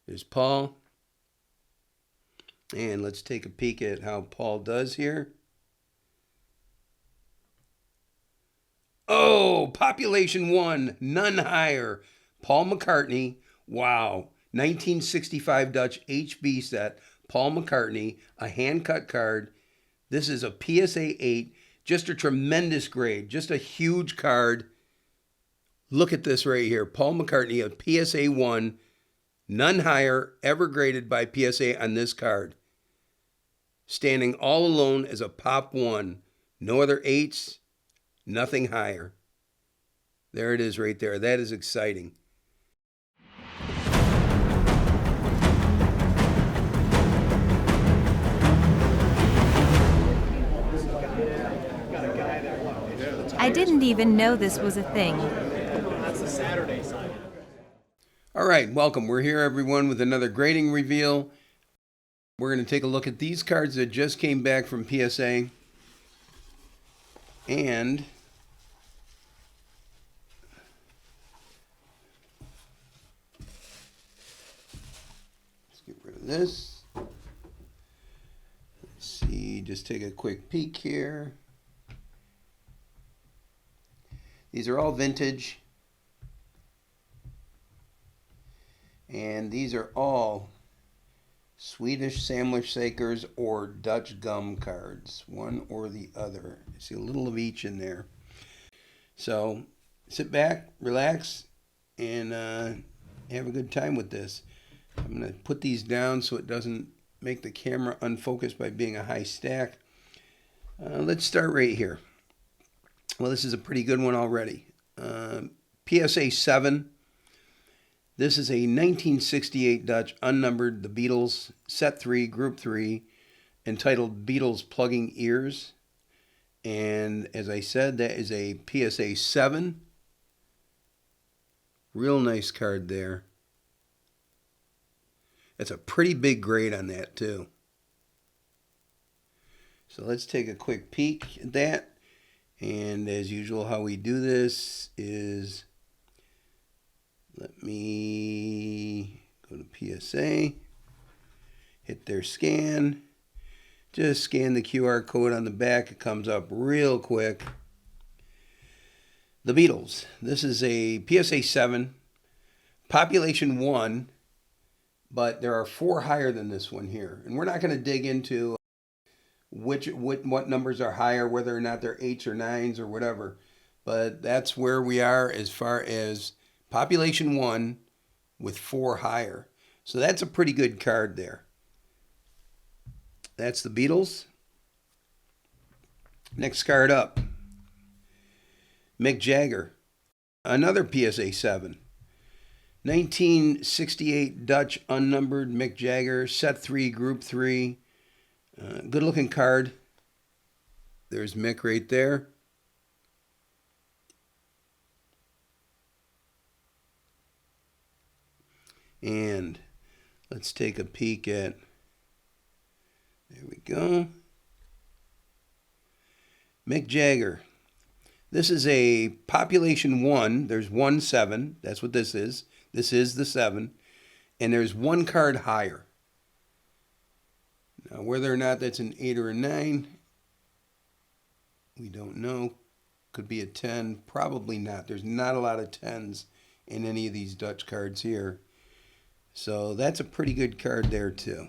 There's Paul. And let's take a peek at how Paul does here. Oh, population 1, none higher. Paul McCartney. Wow. 1965 Dutch HB set. Paul McCartney, a hand-cut card. This is a PSA 8. Just a tremendous grade. Just a huge card. Look at this right here. Paul McCartney, a PSA 1. None higher, ever graded by PSA on this card. Standing all alone as a pop 1. No other 8s, nothing higher. There it is right there. That is exciting. I didn't even know this was a thing. That's the Saturday side. All right, welcome. We're here, everyone, with another grading reveal. We're going to take a look at these cards that just came back from PSA. And let's get rid of this. Let's see, just take a quick peek here. These are all vintage. And these are all Swedish Samlarsekers or Dutch gum cards, one or the other. You see a little of each in there. So sit back, relax, and have a good time with this. I'm going to put these down so it doesn't make the camera unfocused by being a high stack. Let's start right here. Well, this is a pretty good one already. PSA 7. This is a 1968 Dutch unnumbered The Beatles, Set 3, Group 3, entitled Beatles Plugging Ears. And as I said, that is a PSA 7. Real nice card there. That's a pretty big grade on that, too. So let's take a quick peek at that. And as usual, how we do this is, let me go to PSA, hit their scan, just scan the QR code on the back. It comes up real quick. The Beatles. This is a PSA 7, population 1, but there are 4 higher than this one here. And we're not going to dig into what numbers are higher, whether or not they're 8s or 9s or whatever. But that's where we are as far as population 1 with 4 higher. So that's a pretty good card there. That's the Beatles. Next card up. Mick Jagger. Another PSA 7. 1968 Dutch unnumbered Mick Jagger, Set 3, Group 3. Good looking card. There's Mick right there. And let's take a peek at, there we go. Mick Jagger. This is a population 1. There's 1 7. That's what this is. This is the 7. And there's 1 card higher. Now, whether or not that's an 8 or a 9, we don't know. Could be a 10. Probably not. There's not a lot of 10s in any of these Dutch cards here. So that's a pretty good card there, too.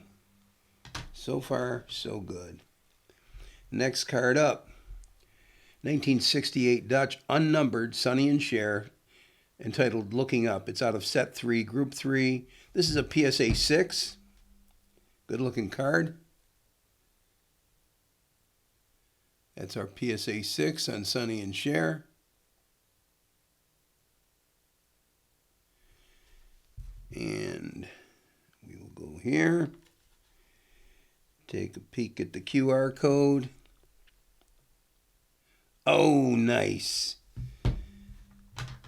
So far, so good. Next card up. 1968 Dutch unnumbered Sonny and Cher, entitled Looking Up. It's out of Set 3, Group 3. This is a PSA 6. Good looking card. That's our PSA 6 on Sonny and Cher. And we will go here. Take a peek at the QR code. Oh, nice.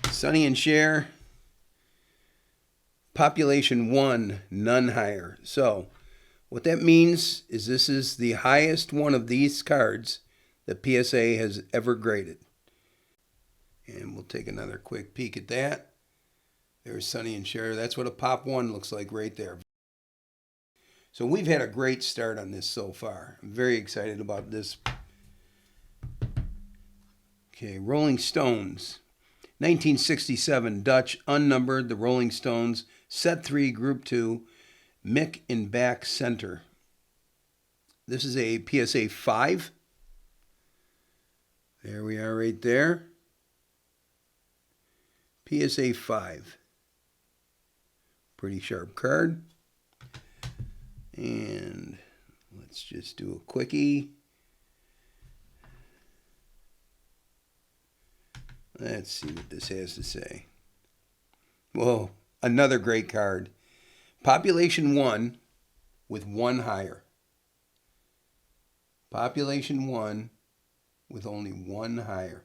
Sonny and Cher. Population 1, none higher. So what that means is this is the highest one of these cards that PSA has ever graded. And we'll take another quick peek at that. There's Sonny and Cher. That's what a Pop 1 looks like right there. So we've had a great start on this so far. I'm very excited about this. Okay, Rolling Stones. 1967, Dutch, unnumbered, the Rolling Stones, set 3, group 2, Mick in back center. This is a PSA 5. There we are right there. PSA 5. Pretty sharp card. And let's just do a quickie. Let's see what this has to say. Whoa, another great card. Population 1 with 1 higher. Population 1 with only 1 higher.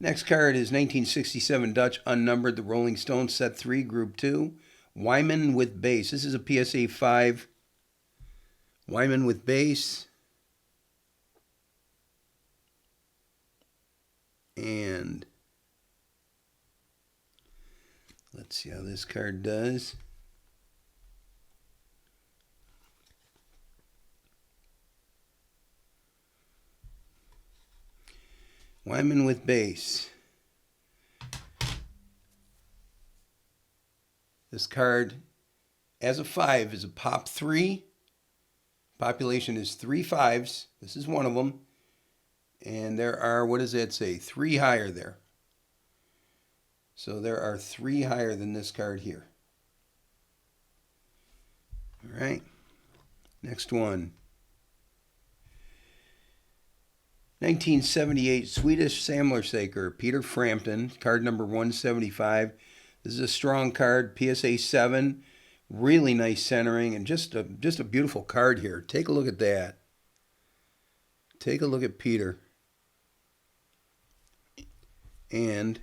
Next card is 1967 Dutch, unnumbered, the Rolling Stones, set 3, group 2. Wyman with base. This is a PSA 5. Wyman with base. And let's see how this card does. Wyman with base. This card, as a 5, is a Pop 3. Population is 3 5s. This is one of them. And there are, what does that say? 3 higher there. So there are 3 higher than this card here. All right. Next one. 1978 Swedish Samlarsaker, Peter Frampton, card number 175. This is a strong card, PSA 7. Really nice centering and just a beautiful card here. Take a look at that. Take a look at Peter. And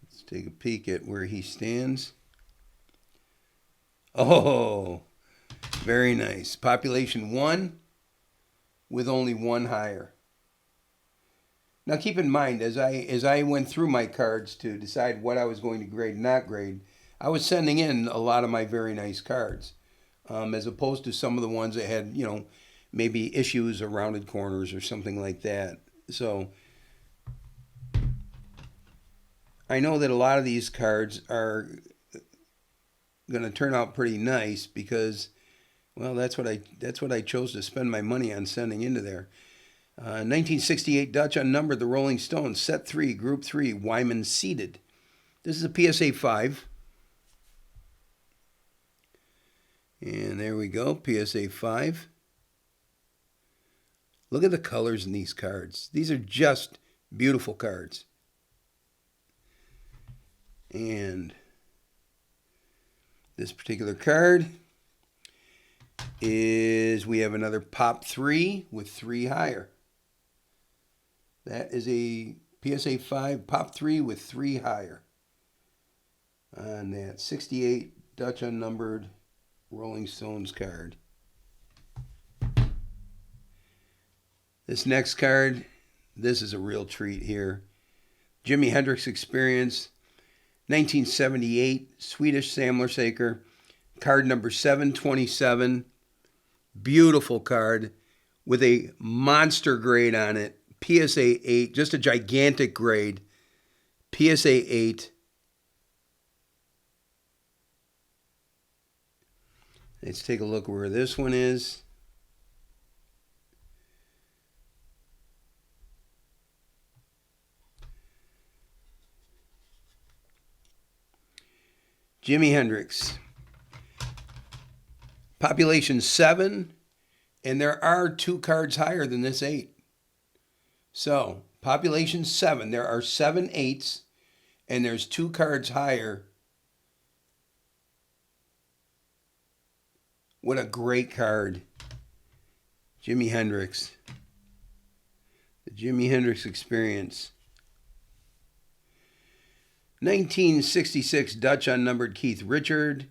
let's take a peek at where he stands. Oh, very nice. Population 1 with only 1 higher. Now keep in mind, as I went through my cards to decide what I was going to grade and not grade, I was sending in a lot of my very nice cards, as opposed to some of the ones that had, maybe issues or rounded corners or something like that. So I know that a lot of these cards are going to turn out pretty nice because, well, that's what I chose to spend my money on sending into there. 1968 Dutch, unnumbered, the Rolling Stones, set 3, group 3, Wyman seated. This is a PSA 5. And there we go, PSA 5. Look at the colors in these cards. These are just beautiful cards. And this particular card is, we have another Pop 3 with 3 higher. That is a PSA 5 Pop 3 with 3 higher. On that 68 Dutch unnumbered Rolling Stones card. This next card, this is a real treat here. Jimi Hendrix Experience, 1978 Swedish Samlarsaker, card number 727. Beautiful card with a monster grade on it. PSA 8, just a gigantic grade. PSA 8. Let's take a look where this one is. Jimi Hendrix. Population 7, and there are 2 cards higher than this 8. So, population 7, there are 7 8s, and there's 2 cards higher. What a great card. Jimi Hendrix. The Jimi Hendrix Experience. 1966 Dutch unnumbered Keith Richard,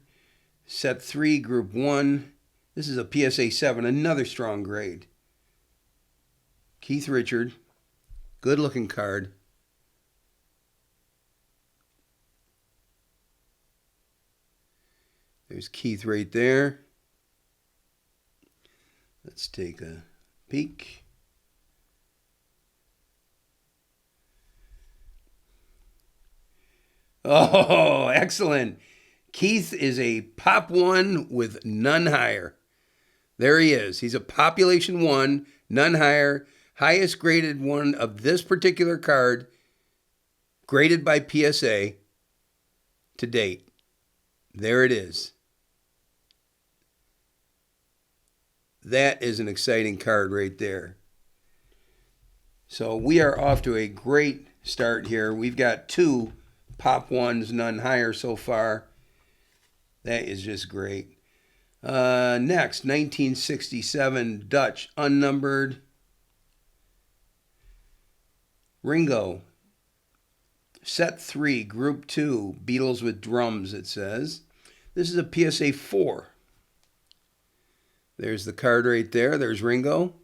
Set 3, Group 1. This is a PSA 7, another strong grade. Keith Richard. Good looking card. There's Keith right there. Let's take a peek. Oh, excellent. Keith is a pop 1 with none higher. There he is. He's a population 1, none higher, highest graded one of this particular card, graded by PSA to date. There it is. That is an exciting card right there. So we are off to a great start here. We've got 2 pop 1s, none higher so far. That is just great. Next, 1967 Dutch unnumbered Ringo. Set 3, Group 2, Beatles with drums, it says. This is a PSA 4. There's the card right there. There's Ringo.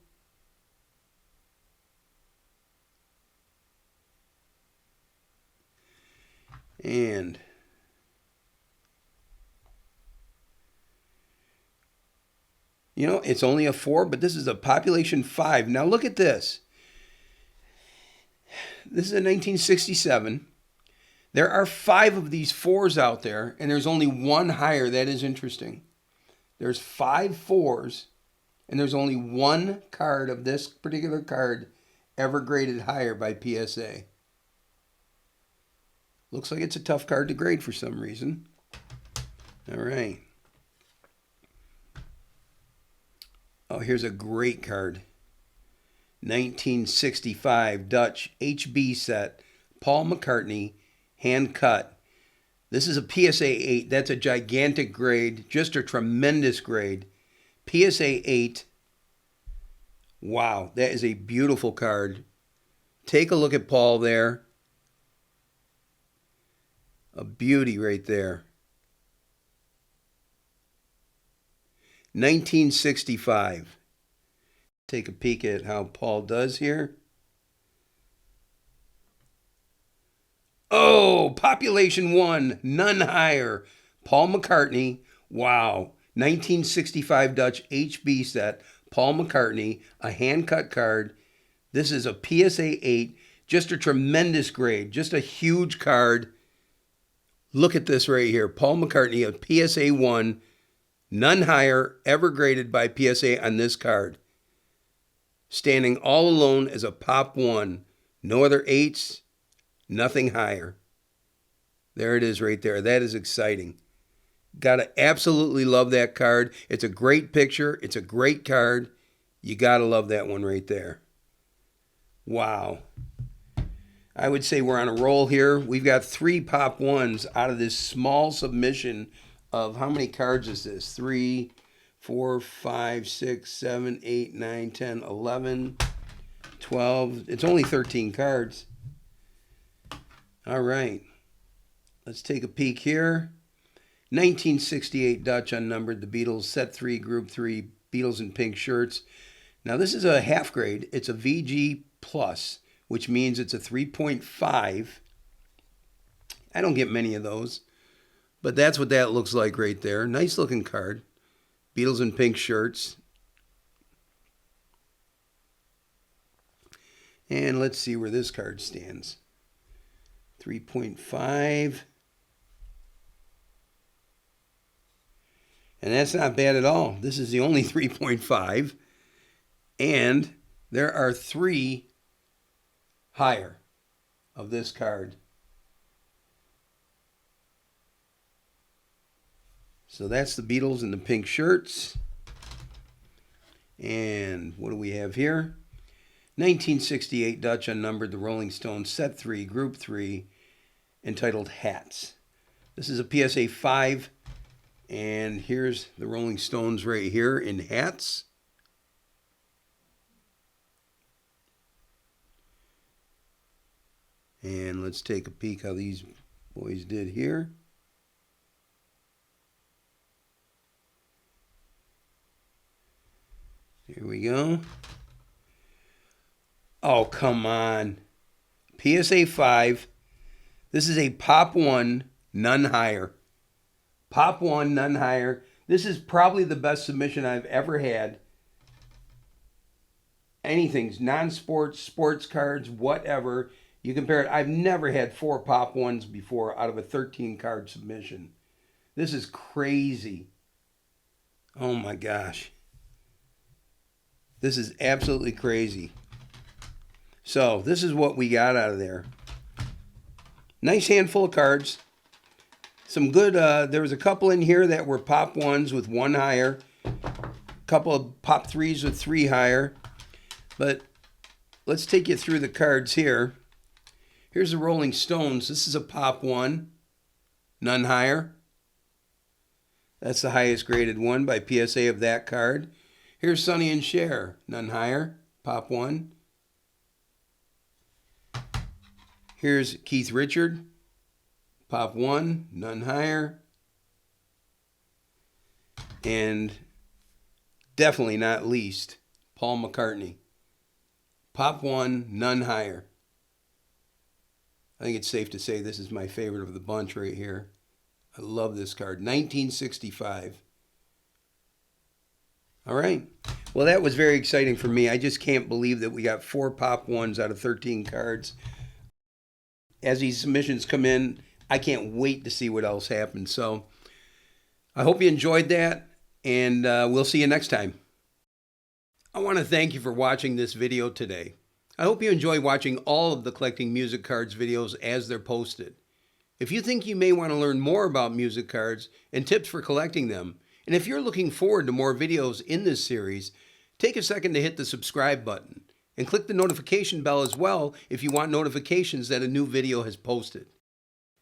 And you know, it's only a 4, but this is a population 5. Now look at this. This is a 1967. There are 5 of these 4s out there, and there's only 1 higher. That is interesting. There's 5 4s, and there's only 1 card of this particular card ever graded higher by PSA. Looks like it's a tough card to grade for some reason. All right. Oh, here's a great card. 1965 Dutch HB set, Paul McCartney, hand cut. This is a PSA 8. That's a gigantic grade, just a tremendous grade. PSA 8. Wow, that is a beautiful card. Take a look at Paul there. A beauty right there. 1965. Take a peek at how Paul does here. Oh, population 1, none higher. Paul McCartney. Wow. 1965 Dutch HB set. Paul McCartney, a hand-cut card. This is a PSA 8. Just a tremendous grade. Just a huge card. Look at this right here. Paul McCartney, a PSA 1. None higher ever graded by PSA on this card. Standing all alone as a pop 1. No other 8s. Nothing higher. There it is right there. That is exciting. Gotta absolutely love that card. It's a great picture. It's a great card. You gotta love that one right there. Wow. I would say we're on a roll here. We've got 3 pop 1s out of this small submission of how many cards is this? 3, 4, 5, 6, 7, 8, 9, 10, 11, 12. It's only 13 cards. All right. Let's take a peek here. 1968 Dutch unnumbered, the Beatles, set 3, group 3, Beatles in pink shirts. Now this is a half grade. It's a VG plus, which means it's a 3.5. I don't get many of those, but that's what that looks like right there. Nice looking card. Beatles in pink shirts. And let's see where this card stands. 3.5. And that's not bad at all. This is the only 3.5. And there are 3 higher of this card. So that's the Beatles in the pink shirts. And what do we have here? 1968 Dutch unnumbered, the Rolling Stones, set 3, group 3, entitled Hats. This is a PSA 5. And here's the Rolling Stones right here in hats. And let's take a peek how these boys did here. Here we go. Oh, come on. PSA 5. This is a Pop 1, none higher. Pop 1, none higher. This is probably the best submission I've ever had. Anything, non-sports, sports cards, whatever. You compare it. I've never had 4 Pop 1s before out of a 13-card submission. This is crazy. Oh my gosh. This is absolutely crazy. So this is what we got out of there. Nice handful of cards. Some good, there was a couple in here that were Pop 1s with 1 higher. A couple of Pop 3s with 3 higher. But let's take you through the cards here. Here's the Rolling Stones. This is a Pop 1, none higher. That's the highest graded one by PSA of that card. Here's Sonny and Cher, none higher, Pop 1. Here's Keith Richard, Pop 1, none higher. And definitely not least, Paul McCartney. Pop 1, none higher. I think it's safe to say this is my favorite of the bunch right here. I love this card. 1965. All right. Well, that was very exciting for me. I just can't believe that we got 4 Pop 1s out of 13 cards. As these submissions come in, I can't wait to see what else happens. So I hope you enjoyed that, and we'll see you next time. I want to thank you for watching this video today. I hope you enjoy watching all of the Collecting Music Cards videos as they're posted. If you think you may want to learn more about music cards and tips for collecting them, and if you're looking forward to more videos in this series, take a second to hit the subscribe button and click the notification bell as well if you want notifications that a new video has posted.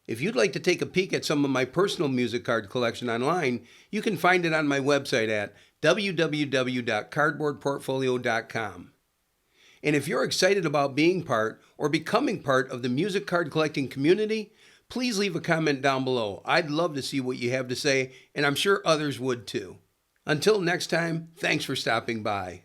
If you'd like to take a peek at some of my personal music card collection online, you can find it on my website at www.cardboardportfolio.com. And if you're excited about being part or becoming part of the music card collecting community, please leave a comment down below. I'd love to see what you have to say, and I'm sure others would too. Until next time, thanks for stopping by.